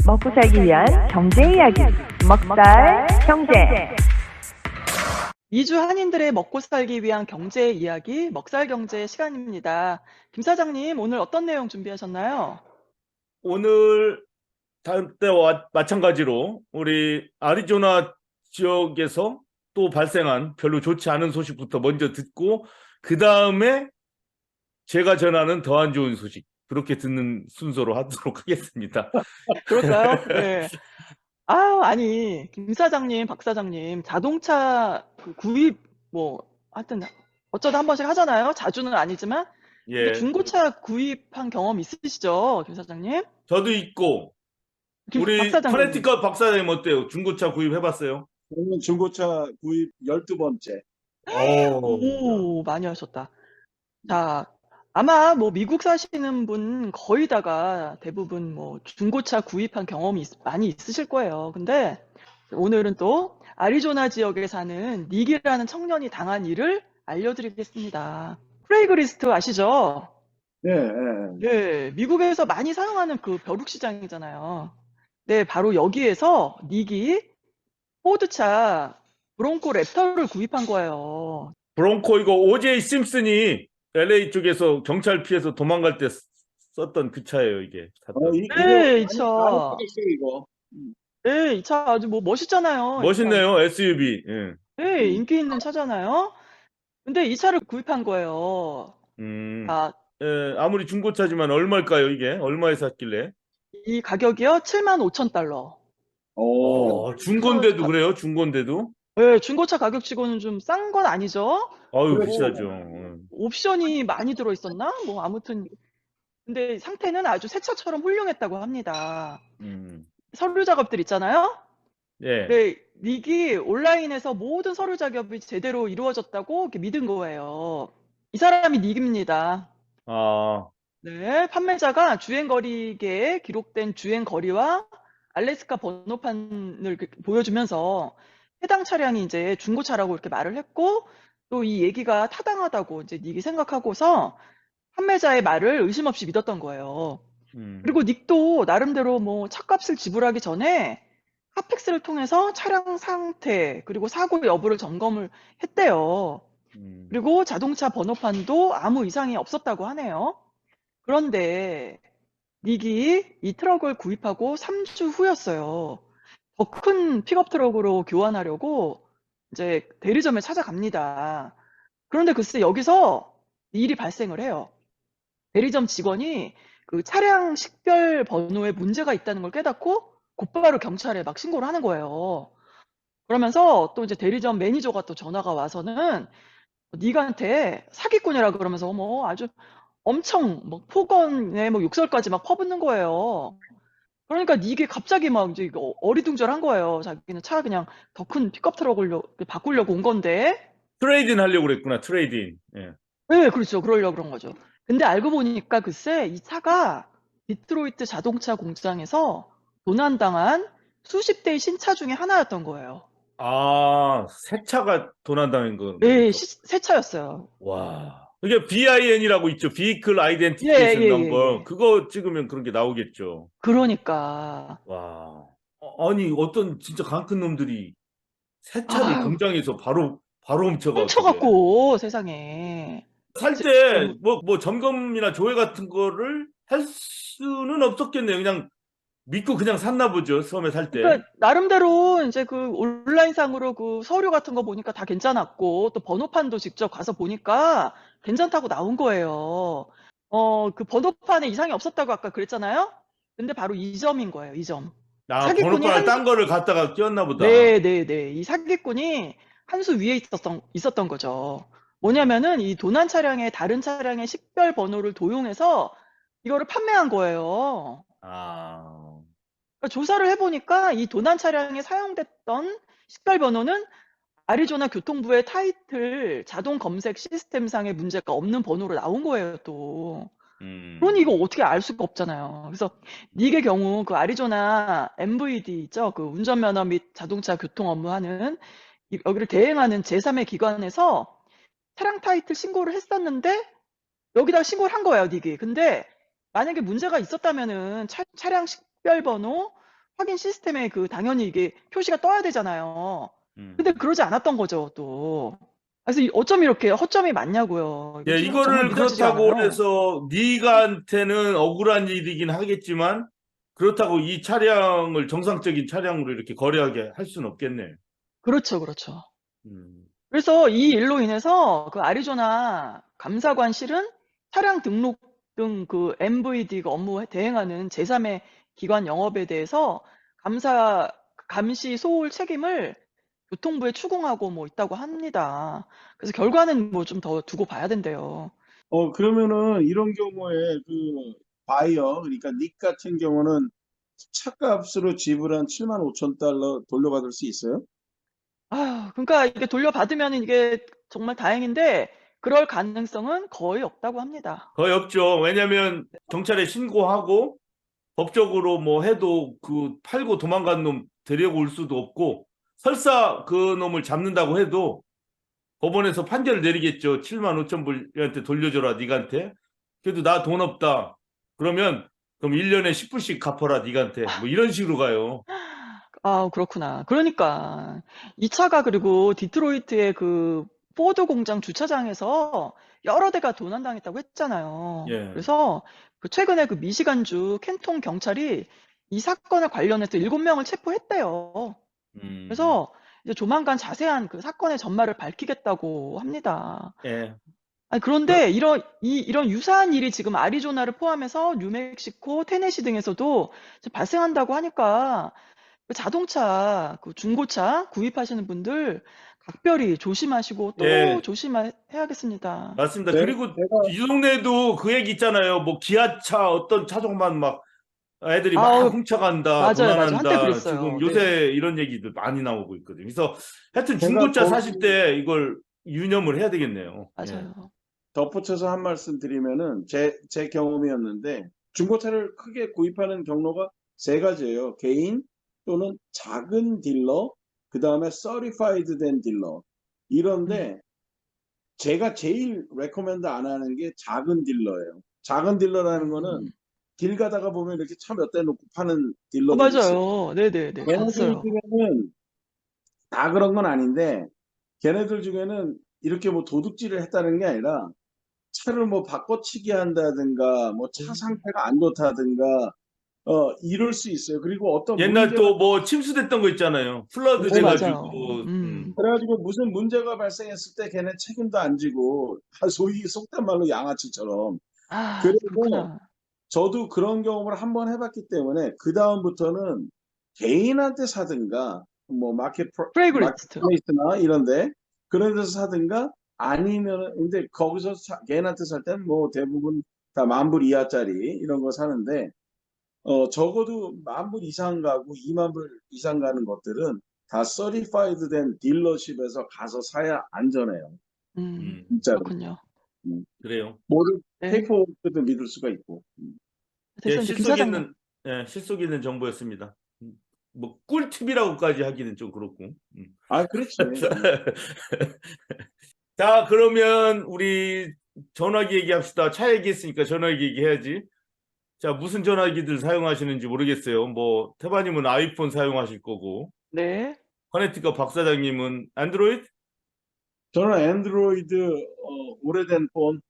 먹고 살기 위한 경제 이야기, 먹살 경제. 2주 한인들의 먹고 살기 위한 경제 이야기, 먹살 경제 시간입니다. 김 사장님, 오늘 어떤 내용 준비하셨나요? 오늘 다음 때와 마찬가지로 우리 아리조나 지역에서 또 발생한 별로 좋지 않은 소식부터 먼저 듣고 그 다음에 제가 전하는 더 안 좋은 소식 그렇게 듣는 순서로 하도록 하겠습니다. 그럴까요? 네. 아니, 김 사장님, 박 사장님, 자동차 구입, 하여튼, 어쩌다 한 번씩 하잖아요. 자주는 아니지만. 근데 예, 중고차 구입한 경험 있으시죠, 김 사장님? 저도 있고 박 우리 사장님. 커네티컷 박사님 어때요? 중고차 구입해봤어요? 저는 중고차 구입 12번째. 오, 많이 하셨다. 자, 아마 미국 사시는 분 거의 다가 대부분 중고차 구입한 경험이 많이 있으실 거예요. 근데 오늘은 또 아리조나 지역에 사는 닉이라는 청년이 당한 일을 알려드리겠습니다. 크레이그리스트 아시죠? 예, 예. 네, 미국에서 많이 사용하는 그 벼룩시장이잖아요. 네, 바로 여기에서 닉이 포드차 브롱코 랩터를 구입한 거예요. 브롱코 이거 오제이 심슨이 LA 쪽에서 경찰 피해서 도망갈 때 썼던 그 차예요, 이게. 네, 이 많이 차. 받았어요, 이거. 네, 이 차 아주 멋있잖아요. 이 차. 멋있네요, SUV. 예. 네, 인기 있는 차잖아요. 근데 이 차를 구입한 거예요. 음, 아, 예, 아무리 중고차지만 얼마일까요, 이게? 얼마에 샀길래? 이 가격이요? 75,000달러. 오, 중고인데도 그래요? 중고인데도? 네, 중고차 가격치고는 좀 싼 건 아니죠? 아유, 그래. 비싸죠. 옵션이 많이 들어있었나? 아무튼. 근데 상태는 아주 새 차처럼 훌륭했다고 합니다. 서류 작업들 있잖아요? 예. 네, 닉이 온라인에서 모든 서류 작업이 제대로 이루어졌다고 이렇게 믿은 거예요. 이 사람이 닉입니다. 아, 네, 판매자가 주행거리계에 기록된 주행거리와 알래스카 번호판을 이렇게 보여주면서 해당 차량이 이제 중고차라고 이렇게 말을 했고, 또 이 얘기가 타당하다고 이제 닉이 생각하고서 판매자의 말을 의심 없이 믿었던 거예요. 그리고 닉도 나름대로 차값을 지불하기 전에 카펙스를 통해서 차량 상태, 그리고 사고 여부를 점검을 했대요. 그리고 자동차 번호판도 아무 이상이 없었다고 하네요. 그런데 닉이 이 트럭을 구입하고 3주 후였어요. 더 큰 픽업 트럭으로 교환하려고 이제 대리점에 찾아갑니다. 그런데 글쎄 여기서 일이 발생을 해요. 대리점 직원이 그 차량 식별 번호에 문제가 있다는 걸 깨닫고 곧바로 경찰에 막 신고를 하는 거예요. 그러면서 또 이제 대리점 매니저가 또 전화가 와서는 니가한테 사기꾼이라 그러면서 아주 엄청 폭언에 욕설까지 막 퍼붓는 거예요. 그러니까 이게 갑자기 막 이제 어리둥절한 거예요. 자기는 차 그냥 더 큰 픽업 트럭을 바꾸려고 온 건데. 트레이드인 하려고 그랬구나, 트레이드인. 예. 네, 그렇죠. 그러려고 그런 거죠. 근데 알고 보니까 글쎄 이 차가 디트로이트 자동차 공장에서 도난당한 수십 대의 신차 중에 하나였던 거예요. 아, 새 차가 도난당한 거. 네, 새 차였어요. 와. 이게 BIN이라고 있죠. Vehicle 예, Identification 예, 예, Number. 예. 그거 찍으면 그런 게 나오겠죠. 그러니까. 와. 아니, 어떤 진짜 강 큰 놈들이 새 차를 아유, 공장에서 바로 훔쳐가 어떻게. 훔쳐갖고 세상에. 살 때 뭐 점검이나 조회 같은 거를 할 수는 없었겠네요. 그냥 믿고 그냥 샀나 보죠. 처음에 살 때. 그러니까 나름대로 이제 그 온라인상으로 그 서류 같은 거 보니까 다 괜찮았고 또 번호판도 직접 가서 보니까 괜찮다고 나온 거예요. 그 번호판에 이상이 없었다고 아까 그랬잖아요. 근데 바로 이 점인 거예요. 이 점. 아, 사기꾼이 번호판을 딴 거를 갖다가 끼웠나 보다. 네. 이 사기꾼이 한 수 위에 있었던 거죠. 뭐냐면은 이 도난 차량에 다른 차량의 식별 번호를 도용해서 이거를 판매한 거예요. 아. 그러니까 조사를 해보니까 이 도난 차량에 사용됐던 식별 번호는 아리조나 교통부의 타이틀 자동 검색 시스템상의 문제가 없는 번호로 나온 거예요, 또. 그러니 이거 어떻게 알 수가 없잖아요. 그래서 닉의 경우 그 아리조나 MVD 있죠? 그 운전면허 및 자동차 교통 업무하는 여기를 대행하는 제3의 기관에서 차량 타이틀 신고를 했었는데 여기다가 신고를 한 거예요, 닉이. 근데 만약에 문제가 있었다면은 차량 식별 번호 확인 시스템에 당연히 이게 표시가 떠야 되잖아요. 음. 근데 그러지 않았던 거죠, 또. 그래서 어쩜 이렇게 허점이 많냐고요. 이거 예, 지금 정말 이거를 믿어지지 그렇다고 않아요. 해서 네가한테는 억울한 일이긴 하겠지만 그렇다고 이 차량을 정상적인 차량으로 이렇게 거래하게 할 수는 없겠네요. 그렇죠, 그렇죠. 음. 그래서 이 일로 인해서 아리조나 감사관실은 차량 등록 등 MVD 업무 대행하는 제3의 기관 영업에 대해서 감시 소홀 책임을 교통부에 추궁하고 뭐 있다고 합니다. 그래서 결과는 뭐 좀 더 두고 봐야 된대요. 그러면은 이런 경우에 그 바이어, 그러니까 닉 같은 경우는 차값으로 지불한 75,000달러 돌려받을 수 있어요? 아유, 그러니까 이게 돌려받으면 이게 정말 다행인데 그럴 가능성은 거의 없다고 합니다. 거의 없죠. 왜냐면 경찰에 신고하고 법적으로 뭐 해도 팔고 도망간 놈 데리고 올 수도 없고 설사 그 놈을 잡는다고 해도 법원에서 판결을 내리겠죠. 75,000불한테 돌려줘라 니간테. 그래도 나 돈 없다. 그럼 1년에 10불씩 갚아라 니간테. 뭐 이런 식으로 가요. 아, 그렇구나. 그러니까 이 차가 그리고 디트로이트의 포드 공장 주차장에서 여러 대가 도난당했다고 했잖아요. 예. 그래서 최근에 미시간주 켄통 경찰이 이 사건에 관련해서 7명을 체포했대요. 그래서 이제 조만간 자세한 사건의 전말을 밝히겠다고 합니다. 예. 아니, 그런데 이런 유사한 일이 지금 아리조나를 포함해서 뉴멕시코, 테네시 등에서도 지금 발생한다고 하니까 자동차, 중고차 구입하시는 분들 각별히 조심하시고 또 예. 조심해야겠습니다. 맞습니다. 네, 그리고 제가 이 동네도 그 얘기 있잖아요. 뭐 기아차 어떤 차종만 막 애들이 막 아우, 훔쳐간다, 맞아요, 맞아요. 한때 도난한다. 지금 그랬어요. 요새 네. 이런 얘기들 많이 나오고 있거든요. 그래서 하여튼 제가 중고차 사실 때 이걸 유념을 해야 되겠네요. 예. 맞아요. 덧붙여서 한 말씀 드리면은 제 경험이었는데 중고차를 크게 구입하는 경로가 세 가지예요. 개인 또는 작은 딜러, 그 다음에 서리파이드 된 딜러. 이런데 제가 제일 레코멘드 안 하는 게 작은 딜러예요. 작은 딜러라는 거는 길 가다가 보면 이렇게 차 몇 대 놓고 파는 딜러들이 있어요. 맞아요. 네네네. 걔네들 봤어요. 중에는 다 그런 건 아닌데 걔네들 중에는 이렇게 뭐 도둑질을 했다는 게 아니라 차를 뭐 바꿔치기 한다든가 뭐 차 상태가 안 좋다든가 이럴 수 있어요. 그리고 어떤 옛날 문제가 또 뭐 침수됐던 거 있잖아요. 플러드 오, 돼가지고. 맞아요. 그래가지고 무슨 문제가 발생했을 때 걔네 책임도 안 지고 소위 속된 말로 양아치처럼. 아, 그래서 그렇구나. 저도 그런 경험을 한번 해봤기 때문에 그 다음부터는 개인한테 사든가 뭐 프레그리스트. 마켓플레이스나 이런데 그런 데서 사든가 아니면 근데 거기서 개인한테 살 때는 뭐 대부분 다 10,000불 이하짜리 이런 거 사는데 적어도 10,000불 이상 가고 20,000불 이상 가는 것들은 다 서리파이드 된 딜러십에서 가서 사야 안전해요. 진짜로. 그렇군요. 그래요. 모든 네. 페이퍼워크도 믿을 수가 있고. 예, 됐어요. 이제 김 사장님. 실속 있는 정보였습니다. 뭐 꿀팁이라고까지 하기는 좀 그렇고. 아, 그렇지. 자, 그러면 우리 전화기 얘기합시다. 차 얘기했으니까 전화기 얘기해야지. 자, 무슨 전화기들 사용하시는지 모르겠어요. 뭐 태바님은 아이폰 사용하실 거고, 네. 커네티컷 박 사장님은 안드로이드? 저는 앤드로이드 오래된 폰.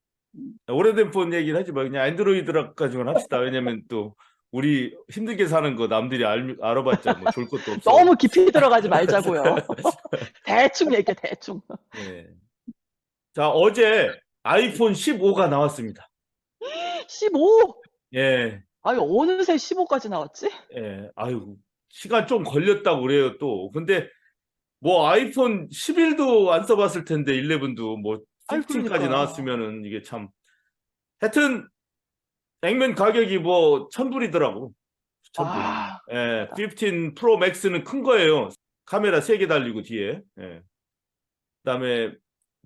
오래된 폰 얘기는 하지 마. 그냥 안드로이드라까지만 합시다. 왜냐면 또 우리 힘들게 사는 거 남들이 알아봤자 뭐 좋을 것도 없어. 너무 깊이 들어가지 말자고요. 대충 얘기해, 대충. 네. 자, 어제 아이폰 15가 나왔습니다. 15! 예, 아유, 어느새 15까지 나왔지? 예. 아유, 시간 좀 걸렸다고 그래요, 또. 근데 뭐 아이폰 11도 안 써봤을 텐데, 11도 뭐 아유, 15까지 그러니까. 나왔으면은 이게 참. 하여튼, 액면 가격이 뭐 1,000불이더라고. 1,000불. 아, 예, 15 프로 맥스는 큰 거예요. 카메라 3개 달리고 뒤에. 예. 그다음에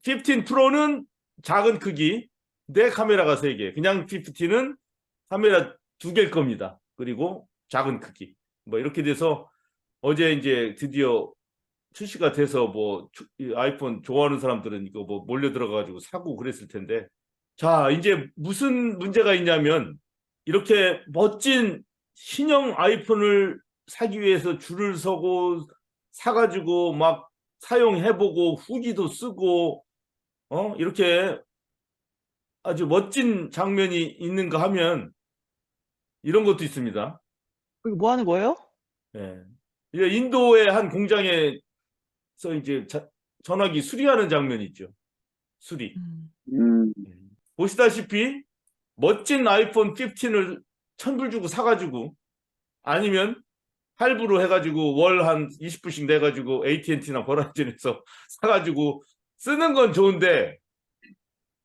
15 프로는 작은 크기, 내 카메라가 3개. 그냥 15는 카메라 2개일 겁니다. 그리고 작은 크기. 뭐 이렇게 돼서 어제 이제 드디어 출시가 돼서 뭐 아이폰 좋아하는 사람들은 이거 뭐 몰려 들어가가지고 사고 그랬을 텐데. 자, 이제 무슨 문제가 있냐면 이렇게 멋진 신형 아이폰을 사기 위해서 줄을 서고 사가지고 막 사용해보고 후기도 쓰고 이렇게 아주 멋진 장면이 있는가 하면 이런 것도 있습니다. 이거 뭐 하는 거예요? 예. 이제 인도의 한 공장에서 이제 전화기 수리하는 장면이 있죠. 수리. 음, 보시다시피 멋진 아이폰 15을 1,000불 주고 사가지고 아니면 할부로 해가지고 월 한 20불씩 내가지고 AT&T나 버라이즌에서 사가지고 쓰는 건 좋은데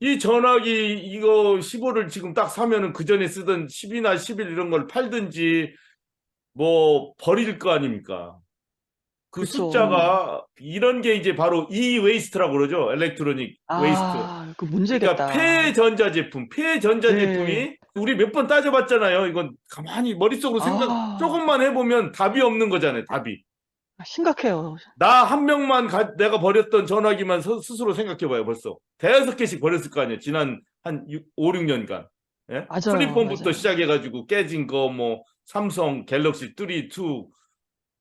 이 전화기 이거 15를 지금 딱 사면은 그 전에 쓰던 10이나 11 이런 걸 팔든지 뭐 버릴 거 아닙니까? 그 그쵸. 숫자가 이런 게 이제 바로 E-웨이스트라고 그러죠. 엘렉트로닉 웨이스트. 아, 그 그러니까 문제겠다. 폐전자제품이 네. 우리 몇 번 따져봤잖아요. 이건 가만히 머릿속으로 아, 조금만 해보면 답이 없는 거잖아요. 답이. 심각해요. 나 한 명만 내가 버렸던 전화기만 스스로 생각해봐요. 벌써 대여섯 개씩 버렸을 거 아니에요. 지난 한 5, 6년간. 예? 맞아요, 플립폰부터 맞아요. 시작해가지고 깨진 거 뭐 삼성 갤럭시 3, 2,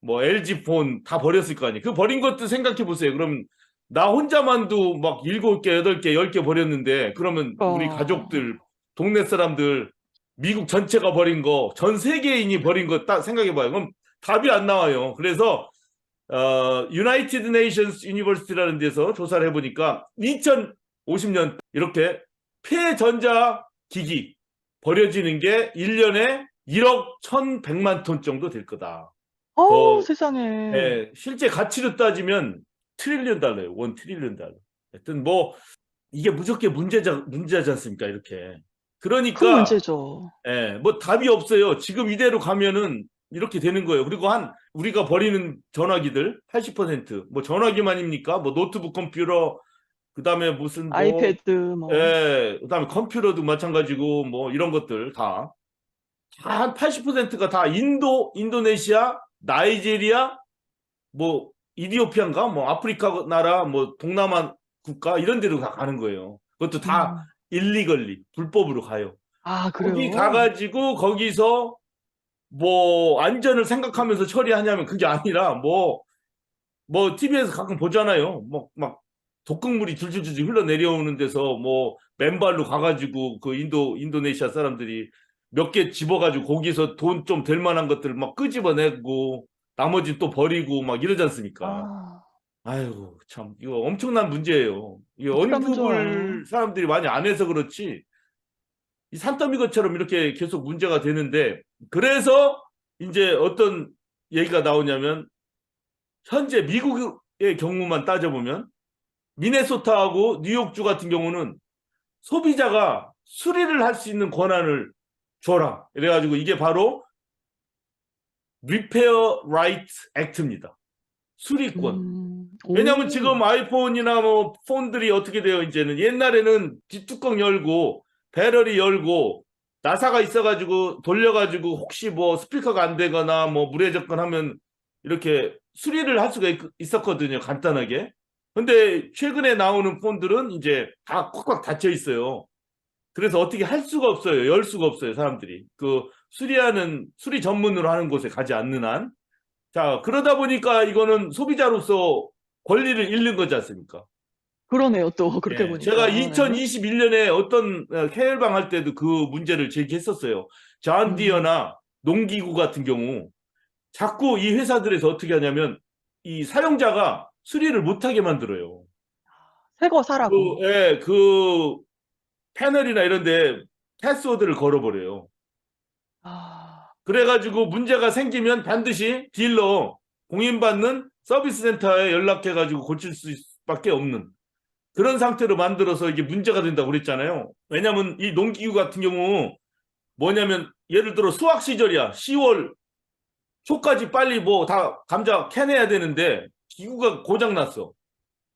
뭐 LG 폰 다 버렸을 거 아니에요. 그 버린 것도 생각해 보세요. 그럼 나 혼자만도 막 7개, 8개, 10개 버렸는데 그러면 우리 가족들, 동네 사람들, 미국 전체가 버린 거, 전 세계인이 버린 거 딱 생각해 봐요. 그럼 답이 안 나와요. 그래서 유나이티드 네이션스 유니버시티라는 데서 조사를 해보니까 2050년 이렇게 폐전자 기기 버려지는 게 1년에 1억 1,100만 톤 정도 될 거다. 세상에. 예, 실제 가치로 따지면 트릴리언 달러예요. 1 트릴리언 달러. 하여튼 뭐 이게 무조건 문제지 않습니까? 이렇게. 큰 그러니까 문제죠. 예, 뭐 답이 없어요. 지금 이대로 가면은 이렇게 되는 거예요. 그리고 우리가 버리는 전화기들 80%뭐 전화기만입니까? 뭐 노트북 컴퓨터 그다음에 무슨 뭐 아이패드 뭐. 예, 그다음에 컴퓨터도 마찬가지고 뭐 이런 것들 다 한 80%가 다 인도네시아, 나이지리아, 뭐 이디오피아인가, 뭐 아프리카 나라, 뭐 동남아 국가 이런 데로 다 가는 거예요. 그것도 다 일리걸리 불법으로 가요. 아, 거기 그래요? 가가지고 거기서 뭐 안전을 생각하면서 처리하냐면 그게 아니라 뭐 TV에서 가끔 보잖아요. 뭐 막 독극물이 줄줄줄 흘러내려오는 데서 뭐 맨발로 가가지고 그 인도네시아 사람들이 몇 개 집어가지고 거기서 돈 좀 될 만한 것들 막 끄집어내고 나머지 또 버리고 막 이러지 않습니까? 아, 아이고 참 이거 엄청난 문제예요. 이게 어떻게 하면 좋아요? 언급을 사람들이 많이 안 해서 그렇지 이 산더미 것처럼 이렇게 계속 문제가 되는데 그래서 이제 어떤 얘기가 나오냐면 현재 미국의 경우만 따져보면 미네소타하고 뉴욕주 같은 경우는 소비자가 수리를 할 수 있는 권한을 줘라. 이래가지고 이게 바로 Repair Right Act입니다. 수리권. 왜냐하면 지금 아이폰이나 뭐 폰들이 어떻게 돼요? 이제는 옛날에는 뒷뚜껑 열고 배럴이 열고 나사가 있어가지고 돌려가지고 혹시 뭐 스피커가 안 되거나 뭐 물에 접근하면 이렇게 수리를 할 수가 있었거든요. 간단하게. 근데 최근에 나오는 폰들은 이제 다 꽉꽉 닫혀 있어요. 그래서 어떻게 할 수가 없어요. 열 수가 없어요. 사람들이. 그 수리 전문으로 하는 곳에 가지 않는 한. 자, 그러다 보니까 이거는 소비자로서 권리를 잃는 거지 않습니까? 그러네요, 또 그렇게 예, 보니까. 제가 네. 2021년에 어떤 해외방 할 때도 그 문제를 제기했었어요. 존디어나 농기구 같은 경우 자꾸 이 회사들에서 어떻게 하냐면 이 사용자가 수리를 못하게 만들어요. 새거 사라고. 그 패널이나 이런 데 패스워드를 걸어버려요. 아, 그래가지고 문제가 생기면 반드시 딜러 공인받는 서비스 센터에 연락해가지고 고칠 수밖에 없는 그런 상태로 만들어서 이게 문제가 된다고 그랬잖아요. 왜냐하면 이 농기구 같은 경우 뭐냐면 예를 들어 수확 시절이야. 10월 초까지 빨리 뭐 다 감자 캐내야 되는데 기구가 고장났어.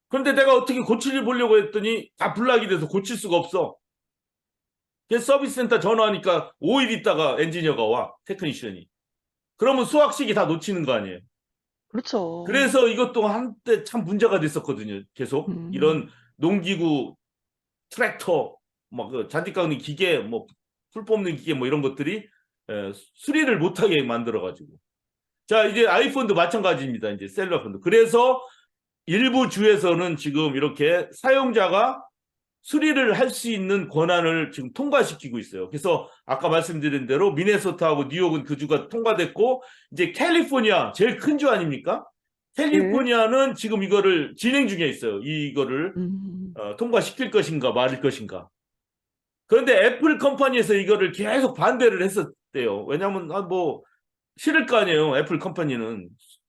그런데 내가 어떻게 고치를 보려고 했더니 다 블락이 돼서 고칠 수가 없어. 그래서 서비스 센터 전화하니까 5일 있다가 엔지니어가 와. 테크니션이. 그러면 수확 시기 다 놓치는 거 아니에요. 그렇죠. 그래서 이것도 한때 참 문제가 됐었거든요. 계속 이런 농기구, 트랙터, 뭐 잔디 깎는 기계, 뭐 풀 뽑는 기계 뭐 이런 것들이 수리를 못하게 만들어가지고 자, 이제 아이폰도 마찬가지입니다. 이제 셀러폰도. 그래서 일부 주에서는 지금 이렇게 사용자가 수리를 할 수 있는 권한을 지금 통과시키고 있어요. 그래서 아까 말씀드린 대로 미네소타하고 뉴욕은 그 주가 통과됐고, 이제 캘리포니아 제일 큰 주 아닙니까? 캘리포니아는 지금 이거를 진행 중에 있어요. 이거를 통과시킬 것인가 말일 것인가. 그런데 애플 컴퍼니에서 이거를 계속 반대를 했었대요. 왜냐하면 뭐 싫을 거 아니에요. 애플 컴퍼니는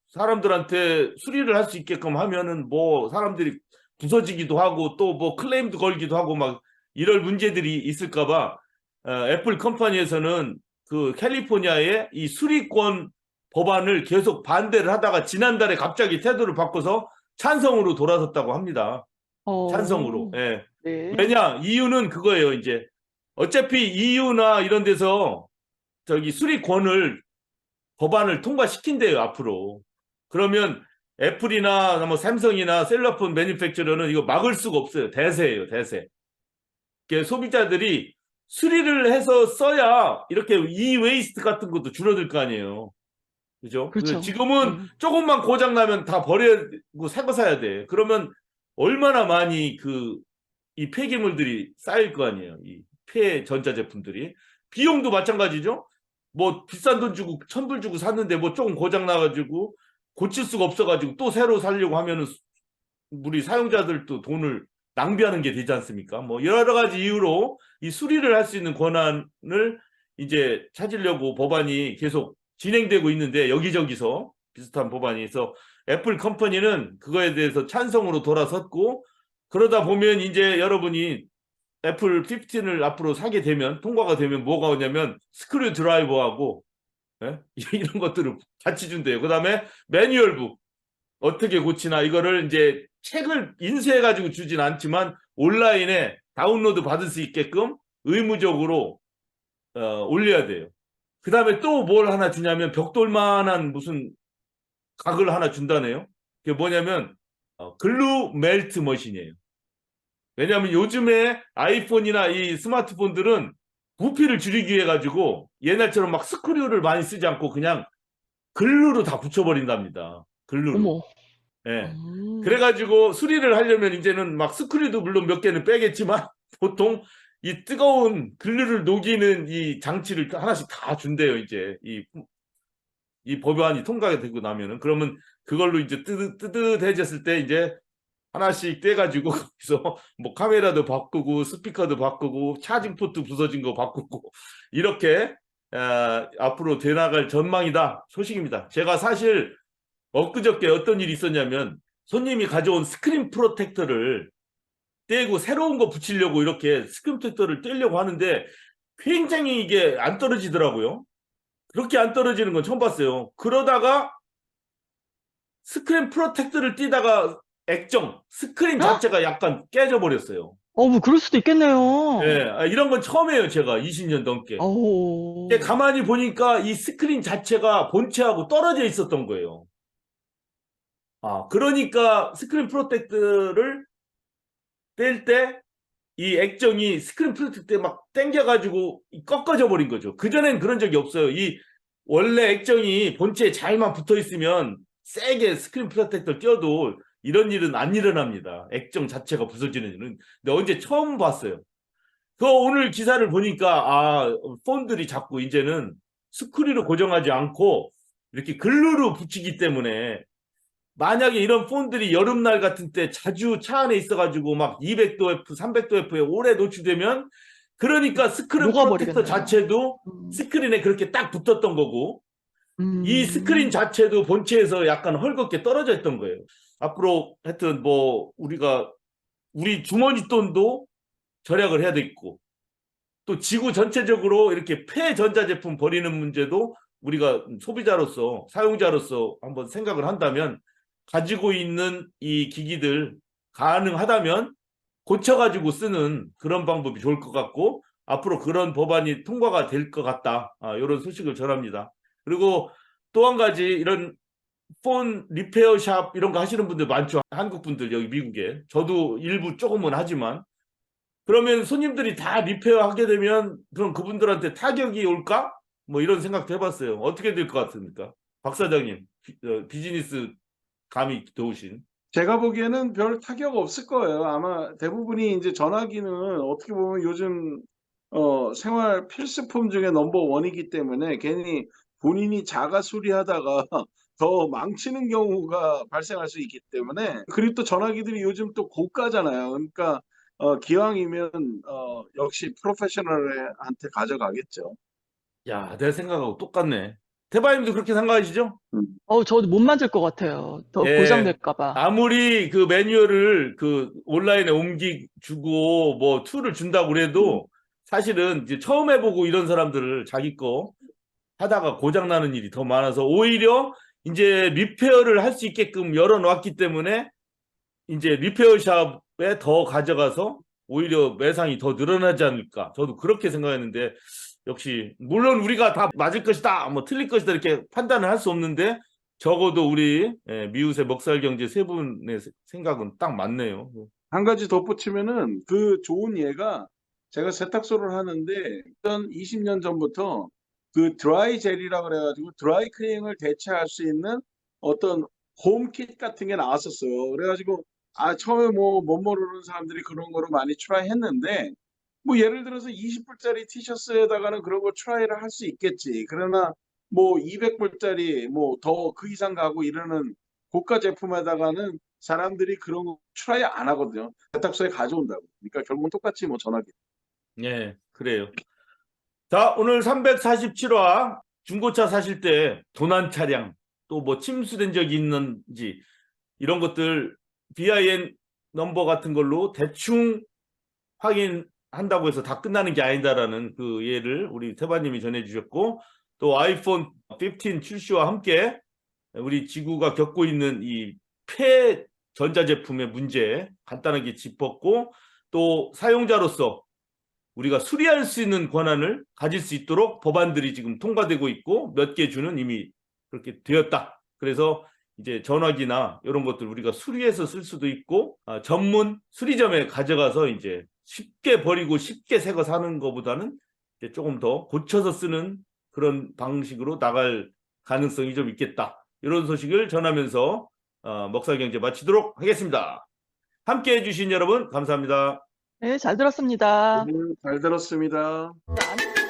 사람들한테 수리를 할 수 있게끔 하면은 뭐 사람들이 부서지기도 하고 또 뭐 클레임도 걸기도 하고 막 이럴 문제들이 있을까봐 애플 컴퍼니에서는 그 캘리포니아의 이 수리권 법안을 계속 반대를 하다가 지난달에 갑자기 태도를 바꿔서 찬성으로 돌아섰다고 합니다. 찬성으로. 예. 네. 왜냐? 이유는 그거예요. 이제 어차피 EU나 이런 데서 저기 수리권을 법안을 통과시킨대요, 앞으로. 그러면 애플이나 뭐 삼성이나 셀러폰 매니팩처러는 이거 막을 수가 없어요. 대세예요, 대세. 소비자들이 수리를 해서 써야 이렇게 이-웨이스트 같은 것도 줄어들 거 아니에요. 그죠? 그렇죠. 지금은 조금만 고장 나면 다 버리고 새 거 사야 돼. 그러면 얼마나 많이 이 폐기물들이 쌓일 거 아니에요. 이 폐전자제품들이. 비용도 마찬가지죠. 뭐 비싼 돈 주고 1,000불 주고 샀는데 뭐 조금 고장 나가지고 고칠 수가 없어가지고 또 새로 사려고 하면은 우리 사용자들도 돈을 낭비하는 게 되지 않습니까? 뭐 여러 가지 이유로 이 수리를 할 수 있는 권한을 이제 찾으려고 법안이 계속 진행되고 있는데 여기저기서 비슷한 법안이 있어 애플 컴퍼니는 그거에 대해서 찬성으로 돌아섰고 그러다 보면 이제 여러분이 애플 15을 앞으로 사게 되면 통과가 되면 뭐가 오냐면 스크류 드라이버하고 예? 이런 것들을 같이 준대요. 그 다음에 매뉴얼북 어떻게 고치나 이거를 이제 책을 인쇄해가지고 주진 않지만 온라인에 다운로드 받을 수 있게끔 의무적으로 올려야 돼요. 그 다음에 또 뭘 하나 주냐면 벽돌만한 무슨 각을 하나 준다네요. 그게 뭐냐면 글루 멜트 머신이에요. 왜냐하면 요즘에 아이폰이나 이 스마트폰들은 부피를 줄이기 위해 가지고 옛날처럼 막 스크류를 많이 쓰지 않고 그냥 글루로 다 붙여버린답니다. 글루로. 어머. 예. 그래가지고 수리를 하려면 이제는 막 스크류도 물론 몇 개는 빼겠지만 보통 이 뜨거운 글루를 녹이는 이 장치를 하나씩 다 준대요. 이제 이 법안이 통과가 되고 나면은 그러면 그걸로 이제 뜨뜻해졌을 때 이제 하나씩 떼가지고 거기서 뭐 카메라도 바꾸고 스피커도 바꾸고 차징 포트 부서진 거 바꾸고 이렇게 앞으로 돼나갈 전망이다 소식입니다. 제가 사실 엊그저께 어떤 일이 있었냐면 손님이 가져온 스크린 프로텍터를 떼고 새로운 거 붙이려고 이렇게 스크린 프로텍터를 떼려고 하는데 굉장히 이게 안 떨어지더라고요. 그렇게 안 떨어지는 건 처음 봤어요. 그러다가 스크린 프로텍터를 띄다가 액정, 스크린 자체가 약간 깨져버렸어요. 뭐 그럴 수도 있겠네요. 예, 이런 건 처음이에요, 제가 20년 넘게. 근데 가만히 보니까 이 스크린 자체가 본체하고 떨어져 있었던 거예요. 그러니까 스크린 프로텍터를 뗄 때 이 액정이 스크린 프로텍터에 막 당겨가지고 꺾어져 버린 거죠. 그전엔 그런 적이 없어요. 이 원래 액정이 본체에 잘만 붙어 있으면 세게 스크린 프로텍터를 띄워도 이런 일은 안 일어납니다. 액정 자체가 부서지는 일은. 근데 언제 처음 봤어요. 그 오늘 기사를 보니까 폰들이 자꾸 이제는 스크류로 고정하지 않고 이렇게 글루로 붙이기 때문에 만약에 이런 폰들이 여름날 같은 때 자주 차 안에 있어가지고 막 200도 F, 300도 F에 오래 노출되면 그러니까 스크린 프로텍터 자체도 스크린에 그렇게 딱 붙었던 거고 이 스크린 자체도 본체에서 약간 헐겁게 떨어져 있던 거예요. 앞으로 하여튼 뭐 우리 주머니 돈도 절약을 해야 되겠고 또 지구 전체적으로 이렇게 폐전자제품 버리는 문제도 우리가 소비자로서 사용자로서 한번 생각을 한다면 가지고 있는 이 기기들 가능하다면 고쳐가지고 쓰는 그런 방법이 좋을 것 같고 앞으로 그런 법안이 통과가 될 것 같다. 이런 소식을 전합니다. 그리고 또 한 가지 이런 폰 리페어샵 이런 거 하시는 분들 많죠. 한국 분들 여기 미국에. 저도 일부 조금은 하지만 그러면 손님들이 다 리페어 하게 되면 그럼 그분들한테 타격이 올까? 뭐 이런 생각도 해봤어요. 어떻게 될 것 같습니까? 박 사장님, 비즈니스 감이 좋으신. 제가 보기에는 별 타격 없을 거예요. 아마 대부분이 이제 전화기는 어떻게 보면 요즘 생활 필수품 중에 넘버 원이기 때문에 괜히 본인이 자가 수리하다가 더 망치는 경우가 발생할 수 있기 때문에, 그리고 또 전화기들이 요즘 또 고가잖아요. 그러니까 기왕이면 역시 프로페셔널한테 가져가겠죠. 야, 내 생각하고 똑같네. 대바님도 그렇게 생각하시죠? 저도 못 만질 것 같아요. 더 예. 고장낼까봐. 아무리 그 매뉴얼을 그 온라인에 옮기주고 뭐 툴을 준다고 그래도 사실은 이제 처음 해보고 이런 사람들을 자기 거 하다가 고장나는 일이 더 많아서 오히려 이제 리페어를 할 수 있게끔 열어놨기 때문에 이제 리페어샵에 더 가져가서 오히려 매상이 더 늘어나지 않을까. 저도 그렇게 생각했는데 역시 물론 우리가 다 맞을 것이다, 뭐 틀릴 것이다 이렇게 판단을 할 수 없는데 적어도 우리 미우새 먹살경제 세 분의 생각은 딱 맞네요. 한 가지 덧붙이면은 그 좋은 예가, 제가 세탁소를 하는데 20년 전부터 그 드라이 젤이라 그래가지고 드라이 클리닝을 대체할 수 있는 어떤 홈킷 같은 게 나왔었어요. 그래가지고 처음에 뭐 못 모르는 사람들이 그런 거로 많이 트라이 했는데, 뭐 예를 들어서 20불짜리 티셔츠에다가는 그런 거 트라이를 할 수 있겠지. 그러나 뭐 200불짜리 뭐 더 그 이상 가고 이러는 고가 제품에다가는 사람들이 그런 거 트라이 안 하거든요. 세탁소에 가져온다고. 그러니까 결국은 똑같이 뭐 전화기. 예, 그래요. 자, 오늘 347화 중고차 사실 때 도난 차량 또 뭐 침수된 적이 있는지 이런 것들 BIN 넘버 같은 걸로 대충 확인한다고 해서 다 끝나는 게 아니다라는 그 예를 우리 태바님이 전해주셨고, 또 아이폰 15 출시와 함께 우리 지구가 겪고 있는 이 폐전자제품의 문제 간단하게 짚었고, 또 사용자로서 우리가 수리할 수 있는 권한을 가질 수 있도록 법안들이 지금 통과되고 있고 몇 개 주는 이미 그렇게 되었다. 그래서 이제 전화기나 이런 것들 우리가 수리해서 쓸 수도 있고 전문 수리점에 가져가서 이제 쉽게 버리고 쉽게 새 거 사는 것보다는 이제 조금 더 고쳐서 쓰는 그런 방식으로 나갈 가능성이 좀 있겠다. 이런 소식을 전하면서 먹살경제 마치도록 하겠습니다. 함께 해주신 여러분 감사합니다. 네, 잘 들었습니다. 잘 들었습니다. 안-